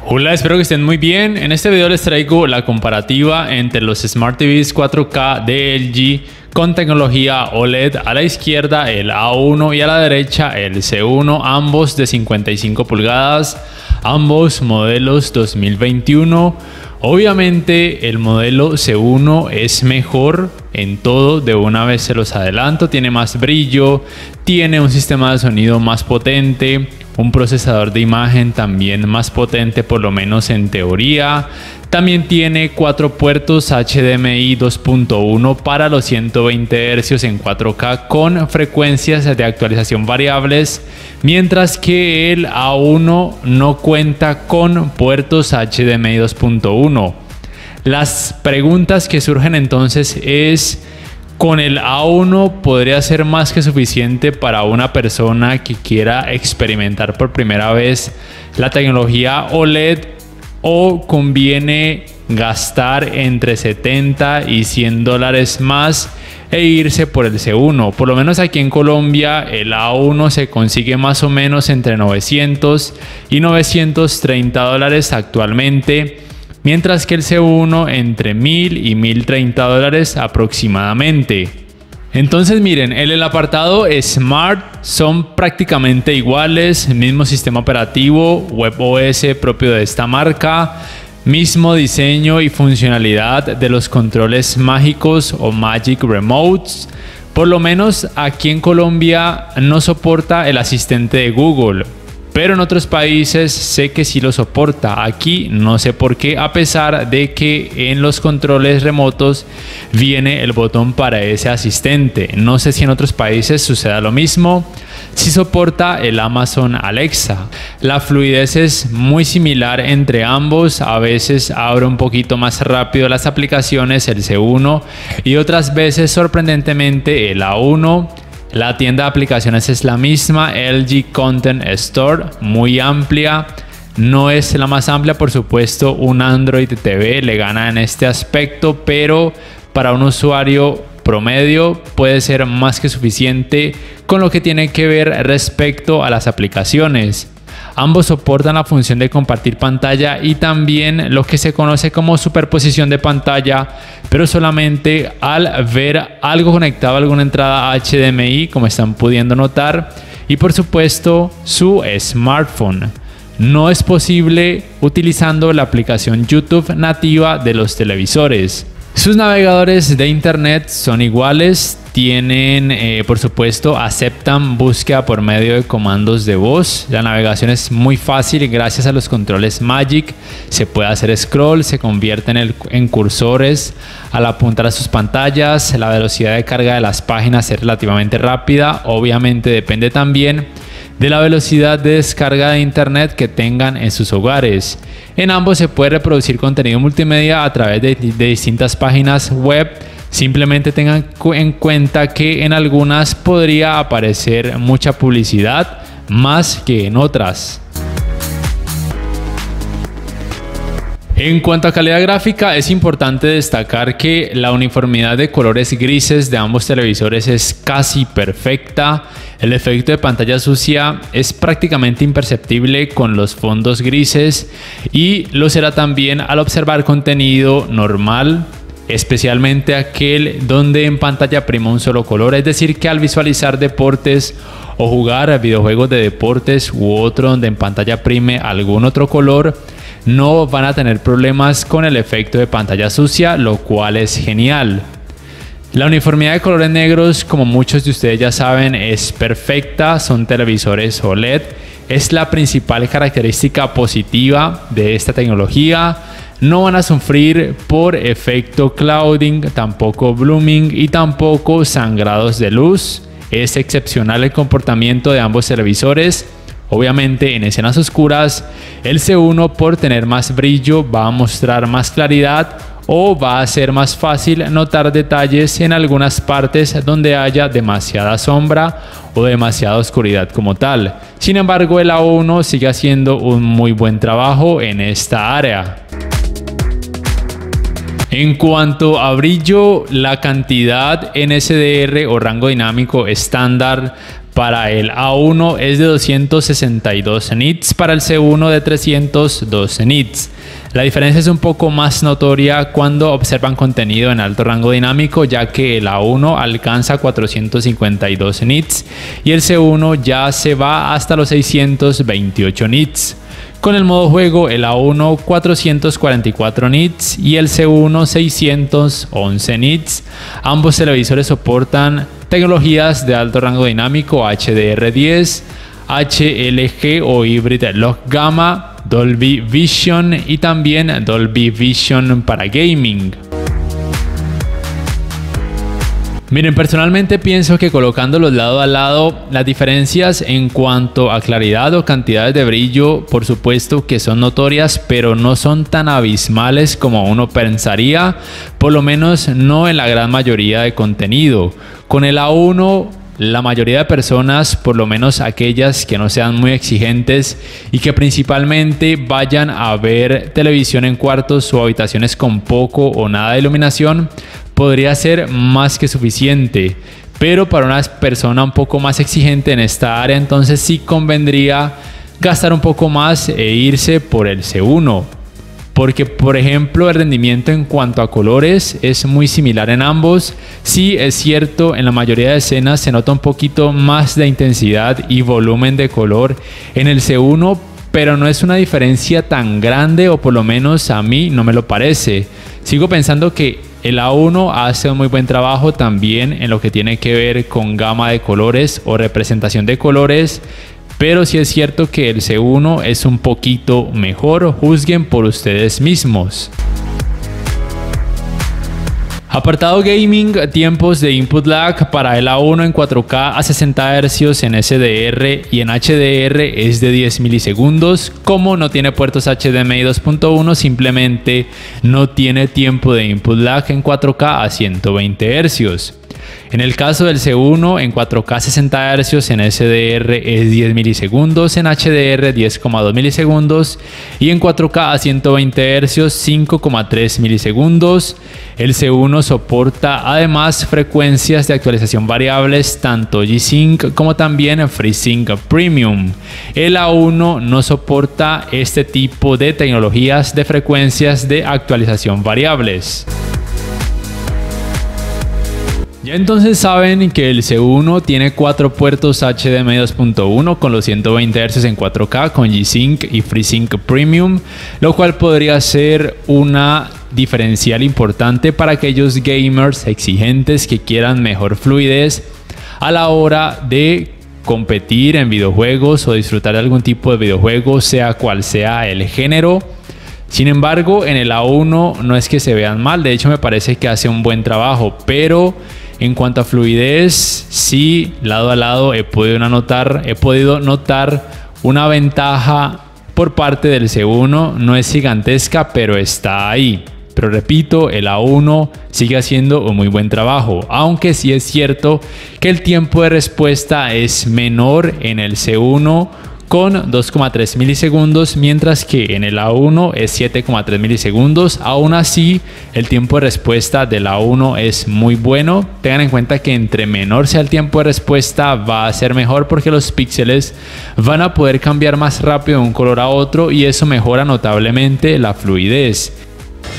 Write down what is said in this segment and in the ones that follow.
Hola, espero que estén muy bien. En este video les traigo la comparativa entre los Smart TVs 4K de LG con tecnología OLED. A la izquierda el A1 y a la derecha el C1, ambos de 55 pulgadas, ambos modelos 2021. Obviamente el modelo C1 es mejor en todo, de una vez se los adelanto. Tiene más brillo, tiene un sistema de sonido más potente, un procesador de imagen también más potente, por lo menos en teoría. También tiene 4 puertos HDMI 2.1 para los 120 Hz en 4K con frecuencias de actualización variables, mientras que el A1 no cuenta con puertos HDMI 2.1. Las preguntas que surgen entonces es: ¿con el A1 podría ser más que suficiente para una persona que quiera experimentar por primera vez la tecnología OLED, o conviene gastar entre 70 y 100 dólares más e irse por el C1? Por lo menos aquí en Colombia el A1 se consigue más o menos entre 900 y 930 dólares actualmente, mientras que el C1 entre 1000 y 1030 dólares aproximadamente. Entonces miren, en el apartado Smart son prácticamente iguales, mismo sistema operativo, WebOS propio de esta marca, mismo diseño y funcionalidad de los controles mágicos o Magic Remotes. Por lo menos aquí en Colombia no soporta el asistente de Google, pero en otros países sé que sí lo soporta. Aquí no sé por qué, a pesar de que en los controles remotos viene el botón para ese asistente. No sé si en otros países suceda lo mismo. Sí soporta el Amazon Alexa. La fluidez es muy similar entre ambos. A veces abre un poquito más rápido las aplicaciones el C1 y otras veces sorprendentemente el A1. La tienda de aplicaciones es la misma, LG Content Store, muy amplia. No es la más amplia, por supuesto, un Android TV le gana en este aspecto, pero para un usuario promedio puede ser más que suficiente con lo que tiene que ver respecto a las aplicaciones. Ambos soportan la función de compartir pantalla y también lo que se conoce como superposición de pantalla, pero solamente al ver algo conectado a alguna entrada HDMI, como están pudiendo notar, y por supuesto su smartphone. No es posible utilizando la aplicación YouTube nativa de los televisores. Sus navegadores de internet son iguales, tienen por supuesto aceptan búsqueda por medio de comandos de voz. La navegación es muy fácil gracias a los controles Magic. Se puede hacer scroll, se convierten en cursores al apuntar a sus pantallas. La velocidad de carga de las páginas es relativamente rápida. Obviamente depende también de la velocidad de descarga de internet que tengan en sus hogares. En ambos se puede reproducir contenido multimedia a través de distintas páginas web. Simplemente tengan en cuenta que en algunas podría aparecer mucha publicidad más que en otras. En cuanto a calidad gráfica, es importante destacar que la uniformidad de colores grises de ambos televisores es casi perfecta. El efecto de pantalla sucia es prácticamente imperceptible con los fondos grises y lo será también al observar contenido normal, especialmente aquel donde en pantalla prima un solo color. Es decir, que al visualizar deportes o jugar a videojuegos de deportes u otro donde en pantalla prime algún otro color, no van a tener problemas con el efecto de pantalla sucia, lo cual es genial. La uniformidad de colores negros, como muchos de ustedes ya saben, es perfecta. Son televisores OLED. Es la principal característica positiva de esta tecnología. No van a sufrir por efecto clouding, tampoco blooming y tampoco sangrados de luz. Es excepcional el comportamiento de ambos televisores. Obviamente en escenas oscuras el C1, por tener más brillo, va a mostrar más claridad o va a ser más fácil notar detalles en algunas partes donde haya demasiada sombra o demasiada oscuridad como tal. Sin embargo, el A1 sigue haciendo un muy buen trabajo en esta área. En cuanto a brillo, la cantidad NSDR o rango dinámico estándar para el A1 es de 262 nits, para el C1 de 312 nits. La diferencia es un poco más notoria cuando observan contenido en alto rango dinámico, ya que el A1 alcanza 452 nits y el C1 ya se va hasta los 628 nits. Con el modo juego, el A1 444 nits y el C1 611 nits. Ambos televisores soportan tecnologías de alto rango dinámico HDR10, HLG o Hybrid Log Gamma, Dolby Vision y también Dolby Vision para gaming. Miren, personalmente pienso que colocándolos lado a lado, las diferencias en cuanto a claridad o cantidades de brillo, por supuesto que son notorias, pero no son tan abismales como uno pensaría, por lo menos no en la gran mayoría de contenido. Con el A1, la mayoría de personas, por lo menos aquellas que no sean muy exigentes y que principalmente vayan a ver televisión en cuartos o habitaciones con poco o nada de iluminación, podría ser más que suficiente. Pero para una persona un poco más exigente en esta área, entonces sí convendría gastar un poco más e irse por el C1. Porque, por ejemplo, el rendimiento en cuanto a colores es muy similar en ambos. Sí, es cierto, en la mayoría de escenas se nota un poquito más de intensidad y volumen de color en el C1, pero no es una diferencia tan grande, o por lo menos a mí no me lo parece. Sigo pensando que el A1 hace un muy buen trabajo también en lo que tiene que ver con gama de colores o representación de colores, pero sí es cierto que el C1 es un poquito mejor. Juzguen por ustedes mismos. Apartado gaming, tiempos de input lag para el A1 en 4K a 60 Hz en SDR y en HDR es de 10 milisegundos. Como no tiene puertos HDMI 2.1, simplemente no tiene tiempo de input lag en 4K a 120 Hz. En el caso del C1 en 4K 60 Hz en SDR es 10 milisegundos, en HDR 10,2 milisegundos y en 4K a 120 Hz 5,3 milisegundos. El C1 soporta además frecuencias de actualización variables tanto G-Sync como también FreeSync Premium. El A1 no soporta este tipo de tecnologías de frecuencias de actualización variables. Ya entonces saben que el C1 tiene 4 puertos HDMI 2.1 con los 120 Hz en 4K con G-Sync y FreeSync Premium, lo cual podría ser una diferencial importante para aquellos gamers exigentes que quieran mejor fluidez a la hora de competir en videojuegos o disfrutar de algún tipo de videojuego, sea cual sea el género. Sin embargo, en el A1 no es que se vean mal, de hecho me parece que hace un buen trabajo, pero en cuanto a fluidez, sí, lado a lado he podido notar una ventaja por parte del C1. No es gigantesca, pero está ahí. Pero repito, el A1 sigue haciendo un muy buen trabajo, aunque sí es cierto que el tiempo de respuesta es menor en el C1 con 2,3 milisegundos, mientras que en el A1 es 7,3 milisegundos. Aún así, el tiempo de respuesta del A1 es muy bueno. Tengan en cuenta que entre menor sea el tiempo de respuesta, va a ser mejor porque los píxeles van a poder cambiar más rápido de un color a otro y eso mejora notablemente la fluidez.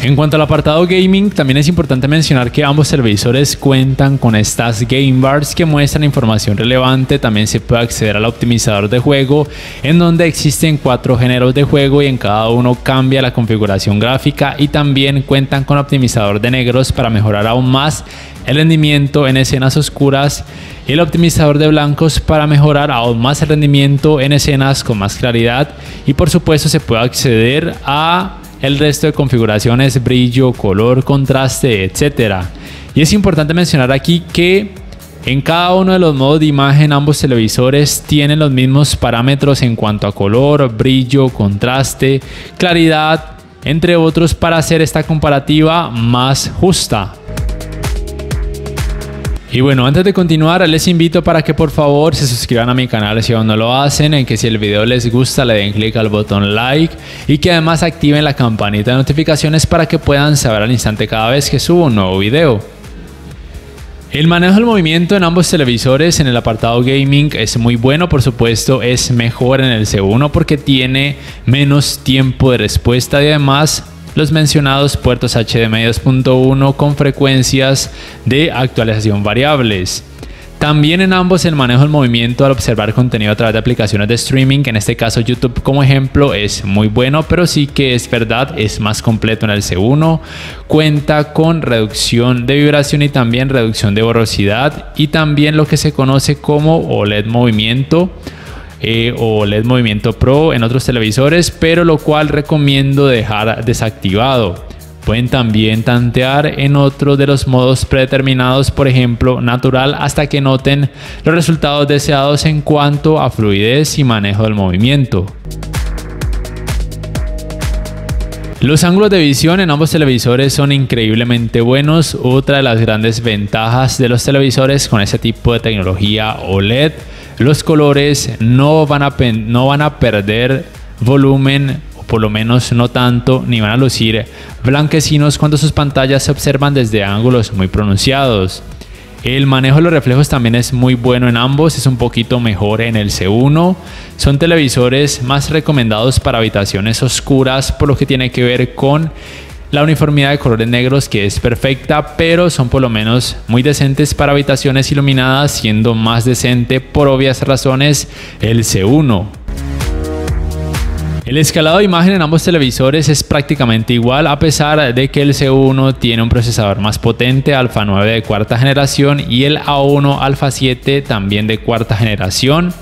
En cuanto al apartado gaming, también es importante mencionar que ambos televisores cuentan con estas game bars que muestran información relevante. También se puede acceder al optimizador de juego, en donde existen 4 géneros de juego y en cada uno cambia la configuración gráfica, y también cuentan con optimizador de negros para mejorar aún más el rendimiento en escenas oscuras y el optimizador de blancos para mejorar aún más el rendimiento en escenas con más claridad. Y por supuesto se puede acceder a el resto de configuraciones, brillo, color, contraste, etc. Y es importante mencionar aquí que en cada uno de los modos de imagen ambos televisores tienen los mismos parámetros en cuanto a color, brillo, contraste, claridad, entre otros, para hacer esta comparativa más justa. Y bueno, antes de continuar, les invito para que por favor se suscriban a mi canal si aún no lo hacen, en que si el video les gusta le den clic al botón like y que además activen la campanita de notificaciones para que puedan saber al instante cada vez que subo un nuevo video. El manejo del movimiento en ambos televisores en el apartado gaming es muy bueno, por supuesto es mejor en el C1 porque tiene menos tiempo de respuesta y además los mencionados puertos HDMI 2.1 con frecuencias de actualización variables. También en ambos el manejo del movimiento al observar contenido a través de aplicaciones de streaming, en este caso YouTube como ejemplo, es muy bueno, pero sí que es verdad, es más completo en el C1. Cuenta con reducción de vibración y también reducción de borrosidad y también lo que se conoce como OLED movimiento o OLED movimiento Pro en otros televisores, pero lo cual recomiendo dejar desactivado. Pueden también tantear en otro de los modos predeterminados, por ejemplo natural, hasta que noten los resultados deseados en cuanto a fluidez y manejo del movimiento. Los ángulos de visión en ambos televisores son increíblemente buenos. Otra de las grandes ventajas de los televisores con ese tipo de tecnología OLED, los colores no van a perder volumen, por lo menos no tanto, ni van a lucir blanquecinos cuando sus pantallas se observan desde ángulos muy pronunciados. El manejo de los reflejos también es muy bueno en ambos, es un poquito mejor en el C1. Son televisores más recomendados para habitaciones oscuras por lo que tiene que ver con la uniformidad de colores negros, que es perfecta, pero son por lo menos muy decentes para habitaciones iluminadas, siendo más decente por obvias razones el C1. El escalado de imagen en ambos televisores es prácticamente igual, a pesar de que el C1 tiene un procesador más potente, Alpha 9 de cuarta generación, y el A1 Alpha 7 también de cuarta generación.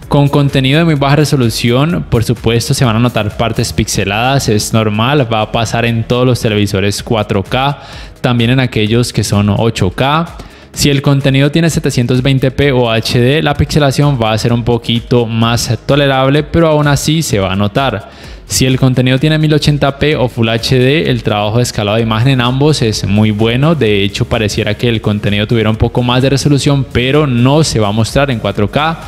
Con contenido de muy baja resolución, por supuesto se van a notar partes pixeladas, es normal, va a pasar en todos los televisores 4K, también en aquellos que son 8K. Si el contenido tiene 720p o HD, la pixelación va a ser un poquito más tolerable, pero aún así se va a notar. Si el contenido tiene 1080p o Full HD, el trabajo de escalado de imagen en ambos es muy bueno. De hecho, pareciera que el contenido tuviera un poco más de resolución, pero no se va a mostrar en 4K.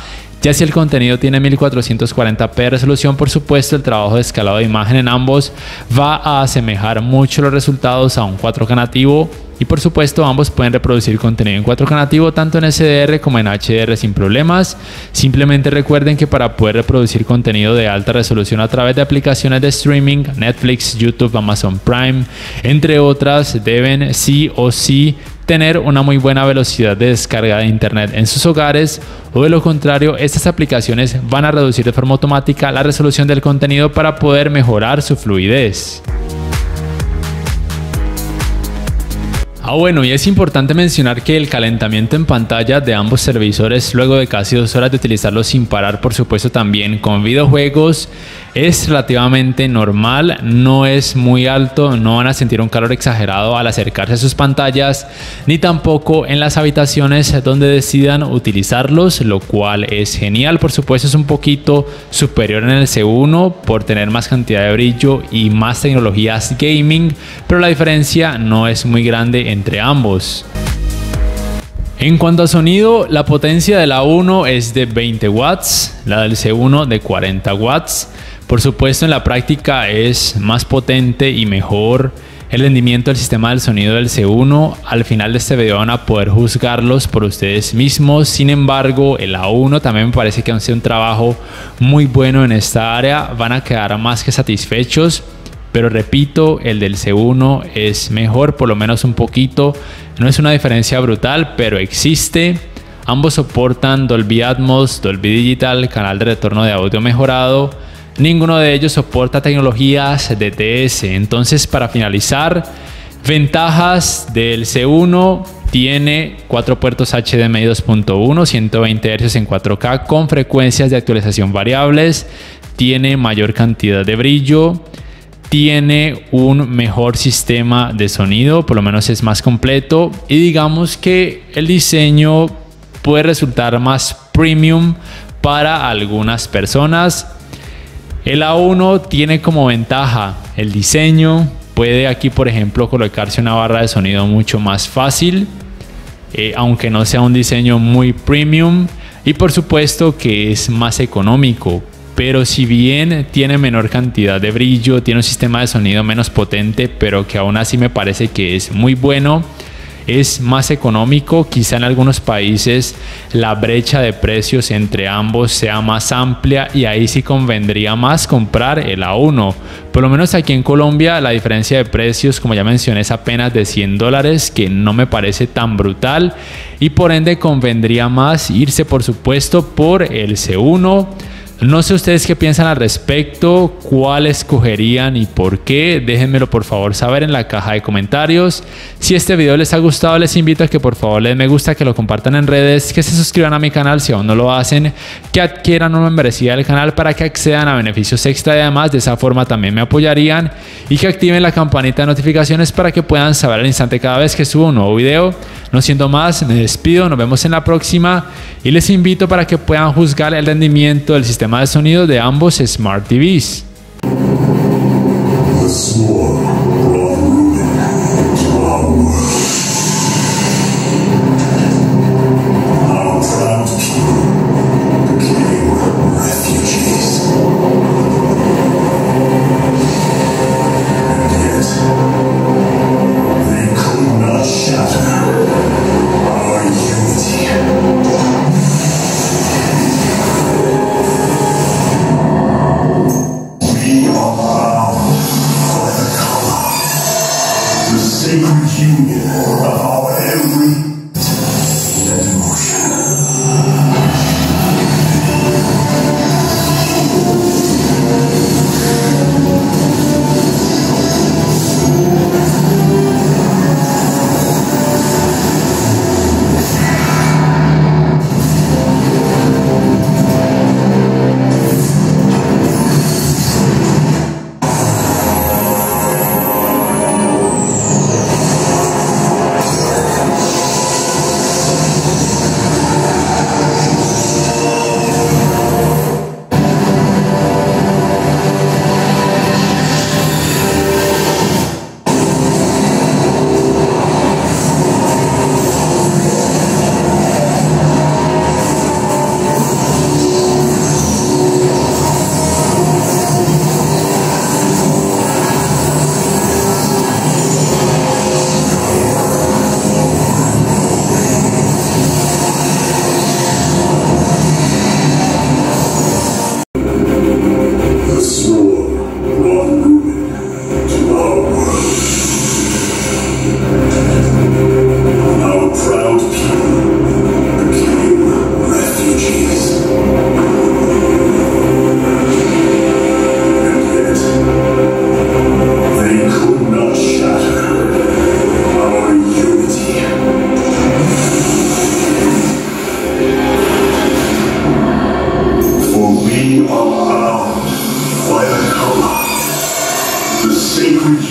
Ya si el contenido tiene 1440p de resolución, por supuesto el trabajo de escalado de imagen en ambos va a asemejar mucho los resultados a un 4K nativo. Y por supuesto ambos pueden reproducir contenido en 4K nativo tanto en SDR como en HDR sin problemas. Simplemente recuerden que para poder reproducir contenido de alta resolución a través de aplicaciones de streaming, Netflix, YouTube, Amazon Prime, entre otras, deben sí o sí tener una muy buena velocidad de descarga de internet en sus hogares, o de lo contrario estas aplicaciones van a reducir de forma automática la resolución del contenido para poder mejorar su fluidez. Bueno, y es importante mencionar que el calentamiento en pantalla de ambos televisores luego de casi 2 horas de utilizarlos sin parar, por supuesto también con videojuegos, es relativamente normal, no es muy alto, no van a sentir un calor exagerado al acercarse a sus pantallas, ni tampoco en las habitaciones donde decidan utilizarlos, lo cual es genial. Por supuesto es un poquito superior en el C1 por tener más cantidad de brillo y más tecnologías gaming, pero la diferencia no es muy grande entre ambos. En cuanto a sonido, la potencia de la A1 es de 20 watts, la del C1 de 40 watts. Por supuesto en la práctica es más potente y mejor el rendimiento del sistema del sonido del C1. Al final de este video van a poder juzgarlos por ustedes mismos. Sin embargo, el A1 también me parece que hace un trabajo muy bueno en esta área. Van a quedar más que satisfechos. Pero repito, el del C1 es mejor, por lo menos un poquito. No es una diferencia brutal, pero existe. Ambos soportan Dolby Atmos, Dolby Digital, canal de retorno de audio mejorado. Ninguno de ellos soporta tecnologías DTS. Entonces, para finalizar, ventajas del C1: tiene 4 puertos HDMI 2.1, 120 Hz en 4K con frecuencias de actualización variables. Tiene mayor cantidad de brillo. Tiene un mejor sistema de sonido, por lo menos es más completo, y digamos que el diseño puede resultar más premium para algunas personas. El A1 tiene como ventaja el diseño, puede aquí por ejemplo colocarse una barra de sonido mucho más fácil, aunque no sea un diseño muy premium, y por supuesto que es más económico. Pero si bien tiene menor cantidad de brillo, tiene un sistema de sonido menos potente, pero que aún así me parece que es muy bueno. es más económico. Quizá en algunos países la brecha de precios entre ambos sea más amplia y ahí sí convendría más comprar el A1. Por lo menos aquí en Colombia la diferencia de precios, como ya mencioné, es apenas de $100, que no me parece tan brutal, y por ende convendría más irse, por supuesto, por el C1. No sé ustedes qué piensan al respecto, cuál escogerían y por qué. Déjenmelo por favor saber en la caja de comentarios. Si este video les ha gustado, les invito a que por favor le den me gusta, que lo compartan en redes, que se suscriban a mi canal si aún no lo hacen, que adquieran una membresía del canal para que accedan a beneficios extra y además de esa forma también me apoyarían, y que activen la campanita de notificaciones para que puedan saber al instante cada vez que subo un nuevo video. No siendo más, me despido, nos vemos en la próxima y les invito para que puedan juzgar el rendimiento del sistema de sonido de ambos Smart TVs.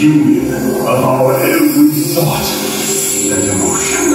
Union of our every thought and emotion.